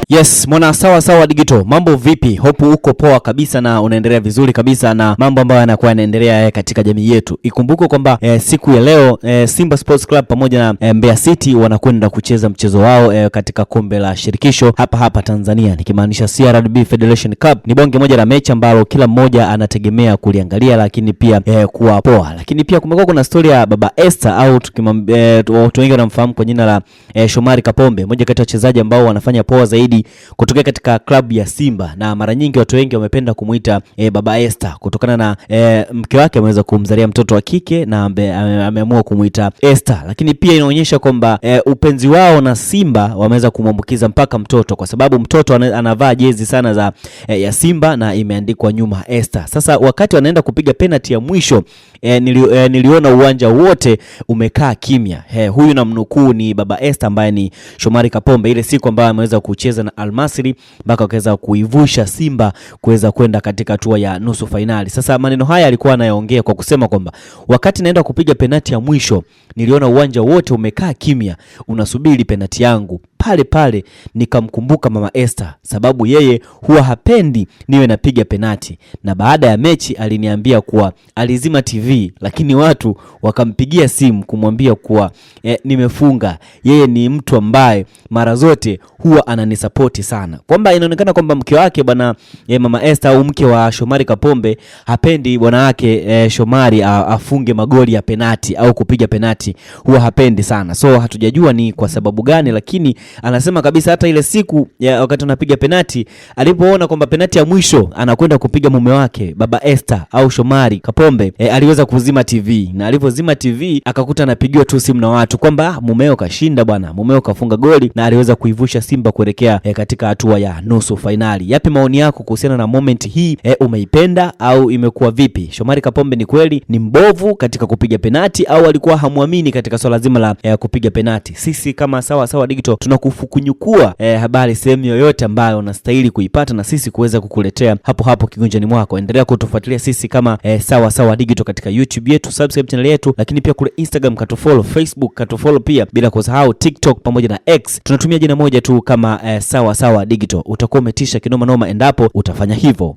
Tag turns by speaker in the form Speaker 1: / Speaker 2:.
Speaker 1: Yes, mwana sawa sawa digital. Mambo vipi? Hope uko poa kabisa na unaendelea vizuri kabisa na mambo ambayo yanakuwa yanaendelea katika jamii yetu. Ikumbuke kwamba siku ya leo Simba Sports Club pamoja na Mbeya City wanakwenda kucheza mchezo wao katika kombe la shirikisho hapa Tanzania, nikimaanisha CRDB Federation Cup. Ni bonge moja la mechi ambalo kila mmoja anategemea kuliangalia, lakini pia kuwa poa. Lakini pia kumekuwa kuna story ya Baba Esther au watu wengi wanamfahamu kwa jina la Shomari Kapombe, mmoja kati ya wachezaji ambao wanafanya poa zaidi kutokea katika klabu ya Simba, na mara nyingi watu wengi wamependa kumuita Baba Esther kutokana na mke wake ameweza kumzalia mtoto wa kike na ameamua kumuita Esther. Lakini pia inaonyesha kwamba upenzi wao na Simba wameweza kumwambukiza mpaka mtoto, kwa sababu mtoto anavaa jezi sana ya Simba na imeandikwa nyuma Esther. Sasa wakati wanaenda kupiga penalty ya mwisho niliona uwanja wote umekaa kimya. Huyu namnukuu ni Baba Esther ambaye ni Shomari Kapombe, ile siku ambayo ameweza kucheza na Almasri mpaka wakaweza kuivusha Simba kuweza kwenda katika hatua ya nusu finali. Sasa maneno haya alikuwa anayaongea kwa kusema kwamba wakati naenda kupiga penalti ya mwisho niliona uwanja wote umekaa kimya unasubiri penalti yangu. Pale nikamkumbuka Mama Esther, sababu yeye huwa hapendi niwe napiga penalti, na baada ya mechi aliniambia kuwa alizima TV, lakini watu wakampigia simu kumwambia kuwa nimefunga. Yeye ni mtu ambaye mara zote huwa ananisapoti sana, kwamba inaonekana kwamba mke wake bwana Mama Esther au mke wa Shomari Kapombe hapendi bwana wake Shomari afunge magoli ya penalti au kupiga penalti, huwa hapendi sana. So hatujajua ni kwa sababu gani, lakini anasema kabisa hata ile siku wakati anapiga penalti, alipoona kwamba penalti ya mwisho anakwenda kupiga mume wake Baba Esther au Shomari Kapombe, aliweza kuzima TV, na alipozima TV akakuta anapigiwa tu simu na watu kwamba mumeo kashinda bwana, mumeo kafunga goli, na aliweza kuivusha Simba kuelekea katika hatua ya nusu finali. Yapi maoni yako kuhusiana na moment hii? Umeipenda au imekuwa vipi? Shomari Kapombe ni kweli ni mbovu katika kupiga penalti au alikuwa hamuamini katika swala zima la kupiga penalti? Sisi kama sawa sawa digital tunakufukunyukua habari sehemu yoyote ambayo unastahili kuipata na sisi kuweza kukuletea hapo kigunjani mwako. Endelea kutufuatilia sisi kama sawa sawa digital katika YouTube yetu, subscribe channel yetu, lakini pia kule Instagram katufollow, Facebook katufollow pia, bila kusahau TikTok pamoja na X tunatumia jina moja tu kama sawa sawa digital. Utakuwa umetisha kinoma noma endapo utafanya hivyo.